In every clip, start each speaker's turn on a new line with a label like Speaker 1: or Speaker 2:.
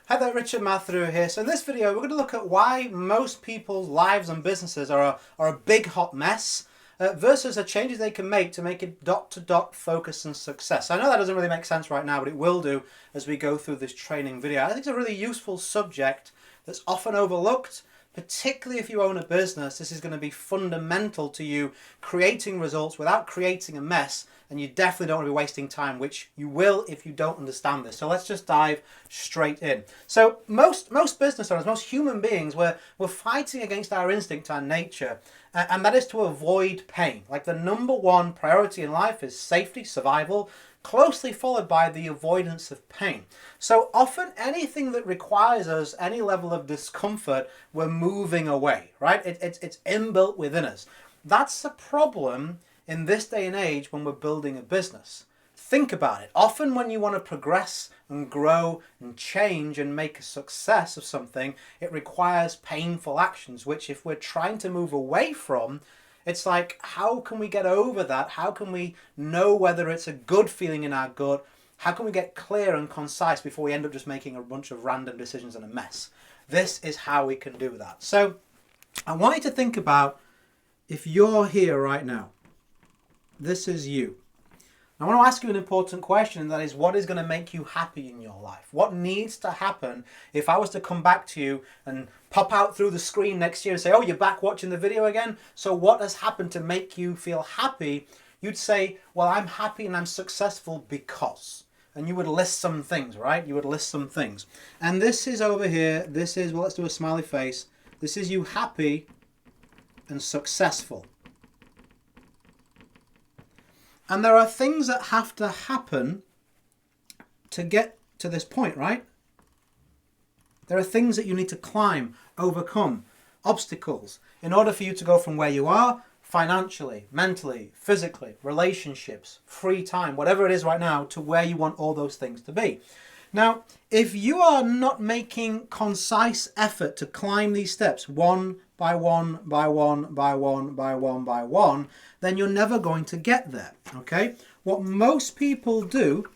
Speaker 1: Hi there, Richard Mathew here. So in this video we're going to look at why most people's lives and businesses are a big hot mess versus the changes they can make to make it dot-to-dot focus and success. I know that doesn't really make sense right now, but it will do as we go through this training video. I think it's a really useful subject that's often overlooked, particularly if you own a business. This is going to be fundamental to you creating results without creating a mess, and you definitely don't want to be wasting time, which you will if you don't understand this. So let's just dive straight in. So most business owners, most human beings, we're fighting against our instinct, our nature, and that is to avoid pain. Like the number one priority in life is safety, survival, closely followed by the avoidance of pain. So often anything that requires us any level of discomfort, we're moving away, right? It's inbuilt within us. That's a problem in this day and age when we're building a business. Think about it. Often when you want to progress and grow and change and make a success of something, it requires painful actions, which if we're trying to move away from, it's like, how can we get over that? How can we know whether it's a good feeling in our gut? How can we get clear and concise before we end up just making a bunch of random decisions and a mess? This is how we can do that. So I want you to think about, if you're here right now, this is you. I want to ask you an important question, and that is, what is going to make you happy in your life? What needs to happen if I was to come back to you and pop out through the screen next year and say, oh, you're back watching the video again? So what has happened to make you feel happy? You'd say, well, I'm happy and I'm successful because. And you would list some things, right? You would list some things. And this is over here. This is, well, let's do a smiley face. This is you happy and successful. And there are things that have to happen to get to this point, right? There are things that you need to climb, overcome, obstacles, in order for you to go from where you are, financially, mentally, physically, relationships, free time, whatever it is right now, to where you want all those things to be. Now, if you are not making concise effort to climb these steps one by one, by one, by one, by one, by one, then you're never going to get there, okay? What most people do,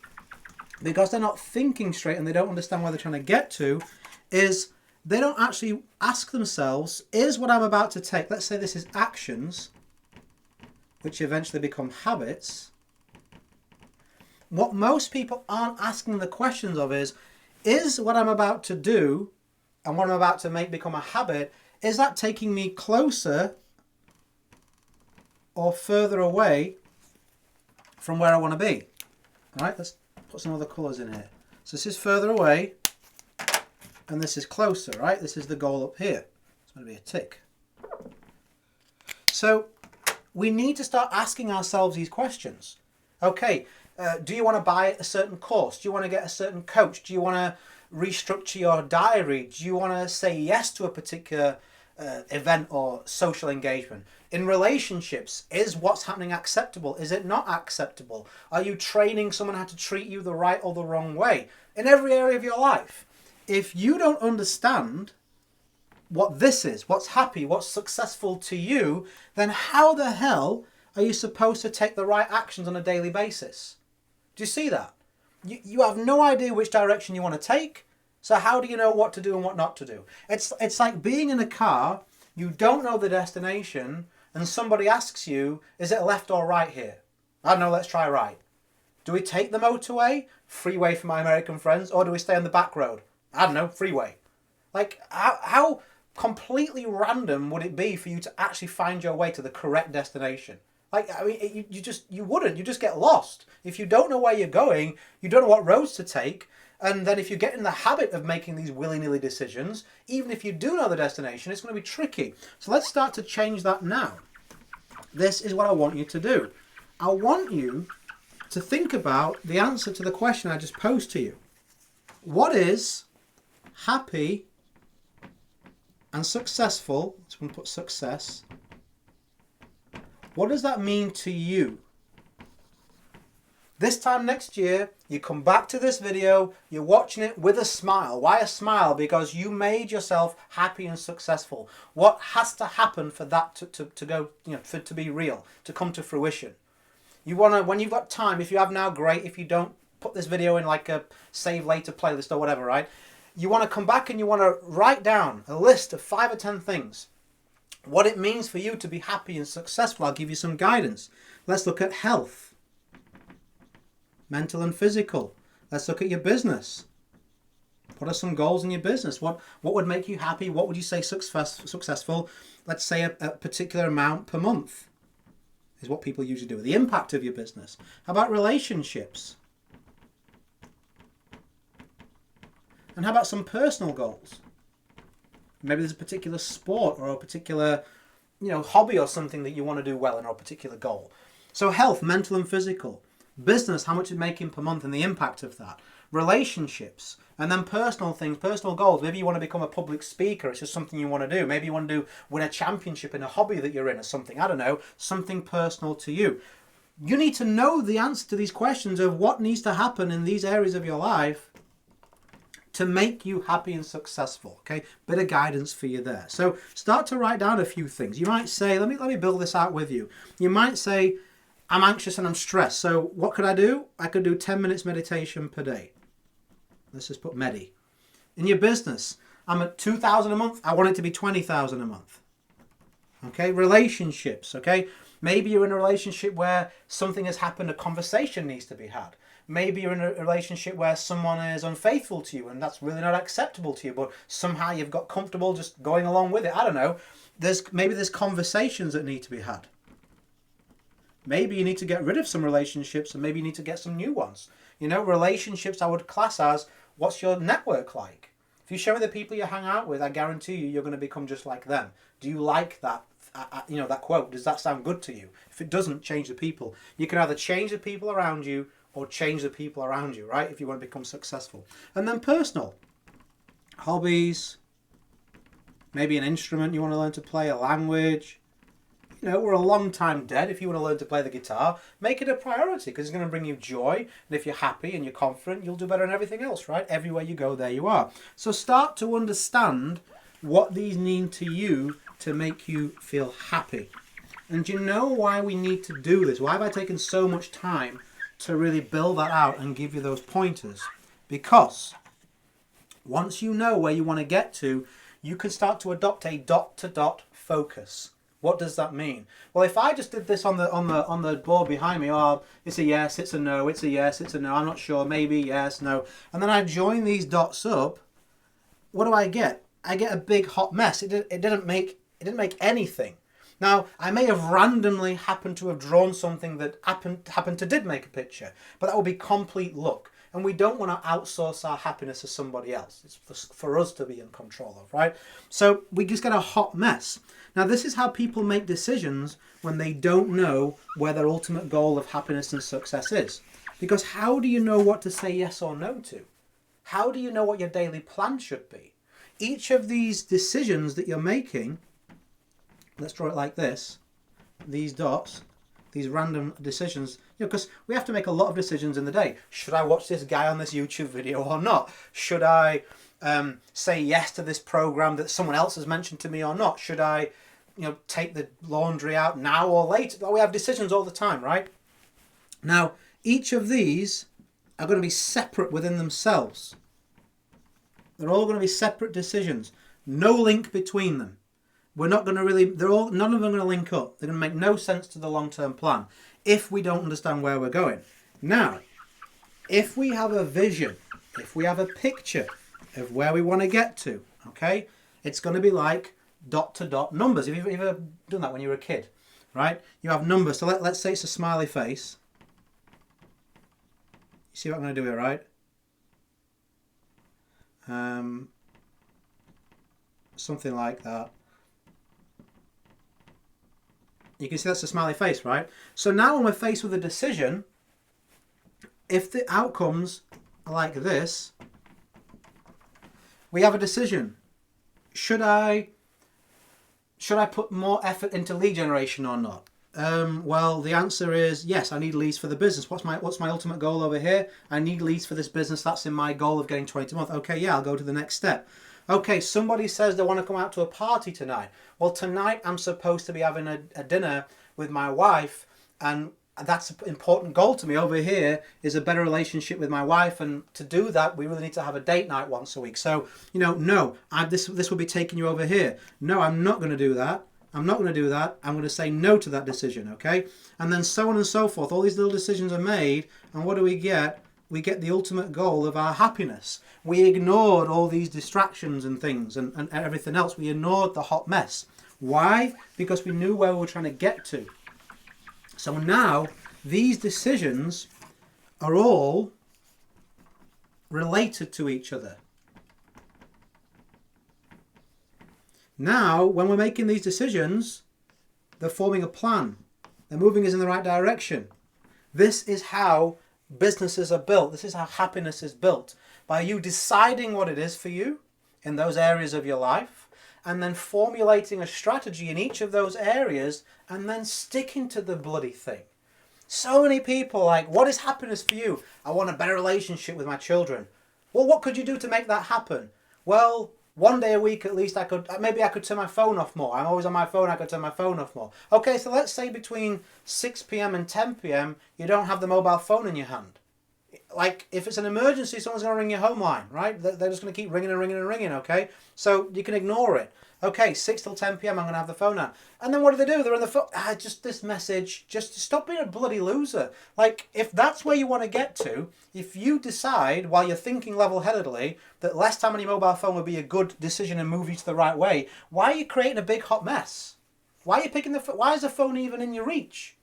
Speaker 1: because they're not thinking straight and they don't understand where they're trying to get to, is they don't actually ask themselves, is what I'm about to take, let's say this is actions, which eventually become habits. What most people aren't asking the questions of is what I'm about to do and what I'm about to make become a habit, is that taking me closer or further away from where I want to be? All right, let's put some other colours in here. So this is further away and this is closer, right? This is the goal up here. It's going to be a tick. So we need to start asking ourselves these questions. Okay, do you want to buy a certain course? Do you want to get a certain coach? Do you want to restructure your diary? Do you want to say yes to a particular event or social engagement? In relationships, is what's happening acceptable? Is it not acceptable? Are you training someone how to treat you the right or the wrong way? In every area of your life. If you don't understand what this is, what's happy, what's successful to you, then how the hell are you supposed to take the right actions on a daily basis? Do you see that? You have no idea which direction you want to take, so how do you know what to do and what not to do? It's like being in a car, you don't know the destination, and somebody asks you, is it left or right here? I don't know, let's try right. Do we take the motorway, freeway for my American friends, or do we stay on the back road? I don't know, freeway. Like, how completely random would it be for you to actually find your way to the correct destination? Like, I mean, you wouldn't. You just get lost. If you don't know where you're going, you don't know what roads to take. And then if you get in the habit of making these willy-nilly decisions, even if you do know the destination, it's going to be tricky. So let's start to change that now. This is what I want you to do. I want you to think about the answer to the question I just posed to you. What is happy and successful? So I'm going to put success. What does that mean to you? This time next year, you come back to this video, you're watching it with a smile. Why a smile? Because you made yourself happy and successful. What has to happen for that to go, for to be real, to come to fruition? You want to, when you've got time, if you have now, great. If you don't, put this video in like a save later playlist or whatever, right? you want to come back and you want to write down a list of 5 or 10 things. What it means for you to be happy and successful. I'll give you some guidance. Let's look at health. Mental and physical. Let's look at your business. What are some goals in your business? What would make you happy? What would you say successful? Let's say a particular amount per month is what people usually do. The impact of your business. How about relationships? And how about some personal goals? Maybe there's a particular sport or a particular, hobby or something that you want to do well in, or a particular goal. So health, mental and physical. Business, how much you're making per month and the impact of that. Relationships. And then personal things, personal goals. Maybe you want to become a public speaker. It's just something you want to do. Maybe you want to win a championship in a hobby that you're in or something. I don't know. Something personal to you. You need to know the answer to these questions of what needs to happen in these areas of your life to make you happy and successful. Okay, bit of guidance for you there. So start to write down a few things. You might say, let me build this out with you. You might say, I'm anxious and I'm stressed. So what could I do? I could do 10 minutes meditation per day. Let's just put medi. In your business, I'm at 2,000 a month. I want it to be 20,000 a month. Okay, relationships. Okay, maybe you're in a relationship where something has happened, a conversation needs to be had. Maybe you're in a relationship where someone is unfaithful to you and that's really not acceptable to you, but somehow you've got comfortable just going along with it. I don't know. Maybe there's conversations that need to be had. Maybe you need to get rid of some relationships and maybe you need to get some new ones. Relationships I would class as, what's your network like? If you show me the people you hang out with, I guarantee you're going to become just like them. Do you like that? That quote, does that sound good to you? If it doesn't, change the people. You can either change the people around you or change the people around you, right? If you want to become successful. And then personal. Hobbies. Maybe an instrument you want to learn to play, a language. We're a long time dead. If you want to learn to play the guitar, make it a priority because it's going to bring you joy. And if you're happy and you're confident, you'll do better in everything else, right? Everywhere you go, there you are. So start to understand what these mean to you to make you feel happy. And do you know why we need to do this? Why have I taken so much time to really build that out and give you those pointers? Because once you know where you want to get to, you can start to adopt a dot-to-dot focus. What does that mean? Well, if I just did this on the board behind me, it's a yes, it's a no, it's a yes, it's a no, I'm not sure, maybe, yes, no, and then I join these dots up, what do I get? I get a big hot mess. It didn't make anything. Now, I may have randomly happened to have drawn something that happened to did make a picture, but that would be complete luck. And we don't want to outsource our happiness to somebody else. It's for us to be in control of, right? So we just get a hot mess. Now, this is how people make decisions when they don't know where their ultimate goal of happiness and success is. Because how do you know what to say yes or no to? How do you know what your daily plan should be? Each of these decisions that you're making, let's draw it like this, these dots, these random decisions, because we have to make a lot of decisions in the day. Should I watch this guy on this YouTube video or not? Should I say yes to this program that someone else has mentioned to me or not? Should I take the laundry out now or later? We have decisions all the time, right? Now, each of these are going to be separate within themselves. They're all going to be separate decisions. No link between them. We're not going to really, none of them are going to link up. They're going to make no sense to the long-term plan if we don't understand where we're going. Now, if we have a vision, if we have a picture of where we want to get to, okay, it's going to be like dot-to-dot numbers. Have you ever done that when you were a kid, right? You have numbers. So let's say it's a smiley face. You see what I'm going to do here, right? Something like that. You can see that's a smiley face, right? So now when we're faced with a decision, if the outcomes are like this, we have a decision. Should I put more effort into lead generation or not? Well, the answer is yes, I need leads for the business. What's my ultimate goal over here? I need leads for this business. That's in my goal of getting 20 a month. Okay, yeah, I'll go to the next step. Okay, somebody says they want to come out to a party tonight. Well, tonight I'm supposed to be having a dinner with my wife, and that's an important goal to me. Over here is a better relationship with my wife, and to do that we really need to have a date night once a week. So no, this will be taking you over here. No, I'm not going to do that. I'm not going to do that. I'm going to say no to that decision, okay? And then so on and so forth. All these little decisions are made, and what do we get? We get the ultimate goal of our happiness. We ignored all these distractions and things and everything else. We ignored the hot mess. Why? Because we knew where we were trying to get to. So now these decisions are all related to each other. Now, when we're making these decisions, they're forming a plan. They're moving us in the right direction. This is how businesses are built. This is how happiness is built. By you deciding what it is for you in those areas of your life, and then formulating a strategy in each of those areas, and then sticking to the bloody thing. So many people like, what is happiness for you? I want a better relationship with my children. Well, what could you do to make that happen? Well, one day a week at least I could turn my phone off more. I'm always on my phone, I could turn my phone off more. Okay, so let's say between 6 p.m. and 10 p.m. you don't have the mobile phone in your hand. Like, if it's an emergency, someone's going to ring your home line, right? They're just going to keep ringing and ringing and ringing, okay? So you can ignore it. Okay, 6 till 10 p.m. I'm going to have the phone out. And then what do? They're on the phone. Just this message. Just stop being a bloody loser. Like, if that's where you want to get to, if you decide while you're thinking level-headedly that less time on your mobile phone would be a good decision and move you to the right way, why are you creating a big hot mess? Why are you picking why is the phone even in your reach?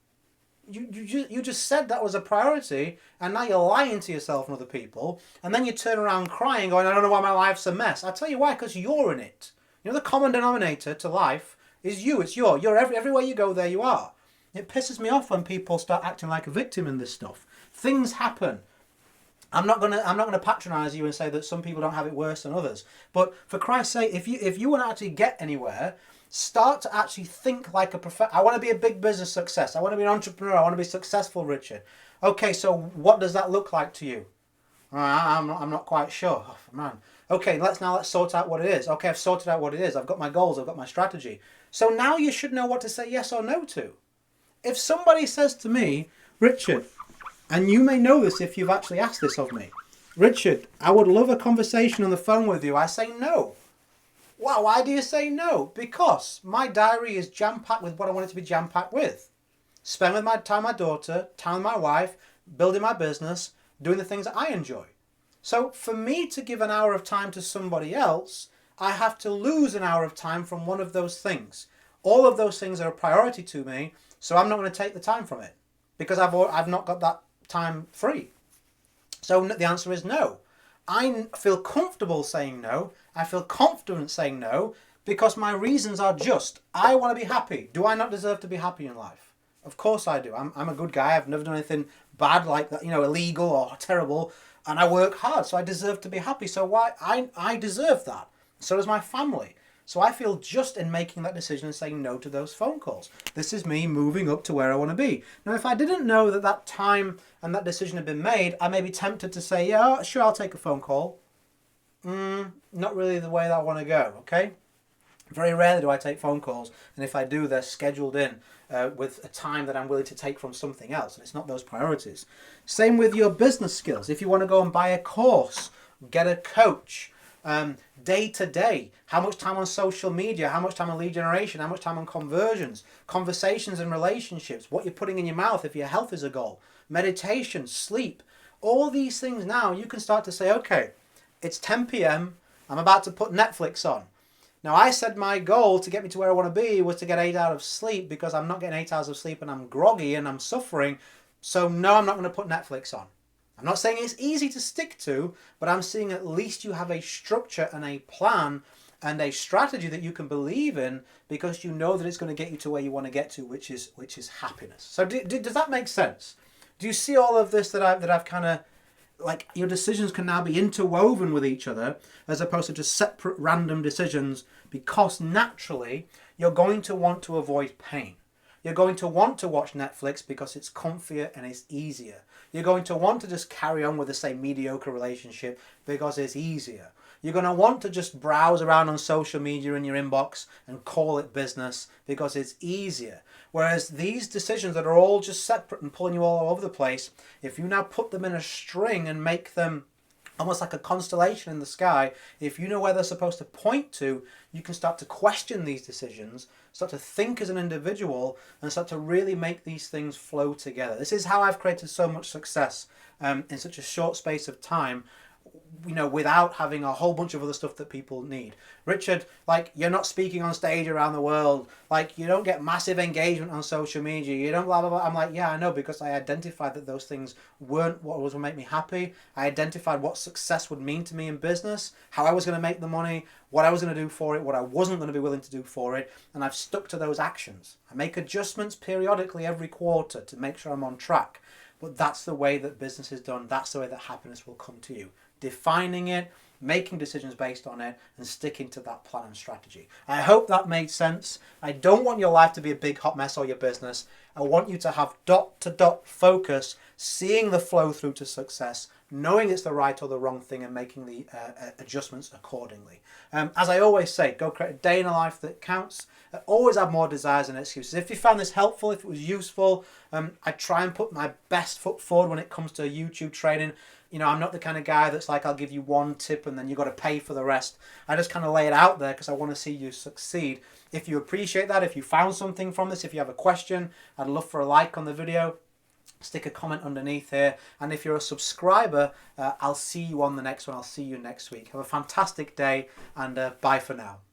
Speaker 1: You just said that was a priority, and now you're lying to yourself and other people, and then you turn around crying going, I don't know why my life's a mess. I'll tell you why, because you're in it. The common denominator to life is you. It's you're everywhere you go, there you are. It pisses me off when people start acting like a victim in this stuff. Things happen. I'm not gonna patronize you and say that some people don't have it worse than others. But for Christ's sake, if you want to actually get anywhere, start to actually think like a I want to be a big business success. I want to be an entrepreneur. I want to be successful, Richard. Okay, so what does that look like to you? I'm not quite sure. Oh, man. Okay, let's sort out what it is. Okay, I've sorted out what it is. I've got my goals. I've got my strategy. So now you should know what to say yes or no to. If somebody says to me, Richard, and you may know this if you've actually asked this of me, Richard, I would love a conversation on the phone with you. I say no. Well, why do you say no? Because my diary is jam-packed with what I want it to be jam-packed with. Spend with my time with my daughter, time with my wife, building my business, doing the things that I enjoy. So for me to give an hour of time to somebody else, I have to lose an hour of time from one of those things. All of those things are a priority to me, so I'm not going to take the time from it because I've not got that time free. So the answer is no. I feel comfortable saying no. I feel confident saying no because my reasons are just. I want to be happy. Do I not deserve to be happy in life? Of course I do. I'm a good guy. I've never done anything bad like that, illegal or terrible. And I work hard, so I deserve to be happy. So why I deserve that. So does my family. So I feel just in making that decision and saying no to those phone calls. This is me moving up to where I want to be. Now, if I didn't know that time and that decision had been made, I may be tempted to say, yeah, sure, I'll take a phone call. Not really the way that I want to go, okay? Very rarely do I take phone calls. And if I do, they're scheduled in with a time that I'm willing to take from something else. And it's not those priorities. Same with your business skills. If you want to go and buy a course, get a coach, day to day, how much time on social media, how much time on lead generation, how much time on conversions, conversations and relationships, what you're putting in your mouth if your health is a goal, meditation, sleep, all these things now you can start to say, okay, it's 10 p.m, I'm about to put Netflix on. Now I said my goal to get me to where I want to be was to get 8 hours of sleep because I'm not getting 8 hours of sleep and I'm groggy and I'm suffering. So no, I'm not going to put Netflix on. I'm not saying it's easy to stick to, but I'm saying at least you have a structure and a plan and a strategy that you can believe in because you know that it's going to get you to where you want to get to, which is happiness. So does that make sense? Do you see all of this that I've kind of, like, your decisions can now be interwoven with each other as opposed to just separate random decisions, because naturally you're going to want to avoid pain. You're going to want to watch Netflix because it's comfier and it's easier. You're going to want to just carry on with the same mediocre relationship because it's easier. You're going to want to just browse around on social media in your inbox and call it business because it's easier. Whereas these decisions that are all just separate and pulling you all over the place, if you now put them in a string and make them almost like a constellation in the sky, if you know where they're supposed to point to, you can start to question these decisions, start to think as an individual, and start to really make these things flow together. This is how I've created so much success in such a short space of time, without having a whole bunch of other stuff that people need. Richard, like, you're not speaking on stage around the world. Like, you don't get massive engagement on social media. You don't blah, blah, blah. I'm like, yeah, I know, because I identified that those things weren't what was going to make me happy. I identified what success would mean to me in business, how I was going to make the money, what I was going to do for it, what I wasn't going to be willing to do for it. And I've stuck to those actions. I make adjustments periodically every quarter to make sure I'm on track. But that's the way that business is done. That's the way that happiness will come to you. Defining it, making decisions based on it, and sticking to that plan and strategy. I hope that made sense. I don't want your life to be a big hot mess or your business. I want you to have dot-to-dot focus, seeing the flow through to success, knowing it's the right or the wrong thing, and making the adjustments accordingly. As I always say, go create a day in a life that counts. Always have more desires than excuses. If you found this helpful, if it was useful, I try and put my best foot forward when it comes to YouTube training. I'm not the kind of guy that's like, I'll give you one tip and then you've got to pay for the rest. I just kind of lay it out there because I want to see you succeed. If you appreciate that, if you found something from this, if you have a question, I'd love for a like on the video. Stick a comment underneath here. And if you're a subscriber, I'll see you on the next one. I'll see you next week. Have a fantastic day, and bye for now.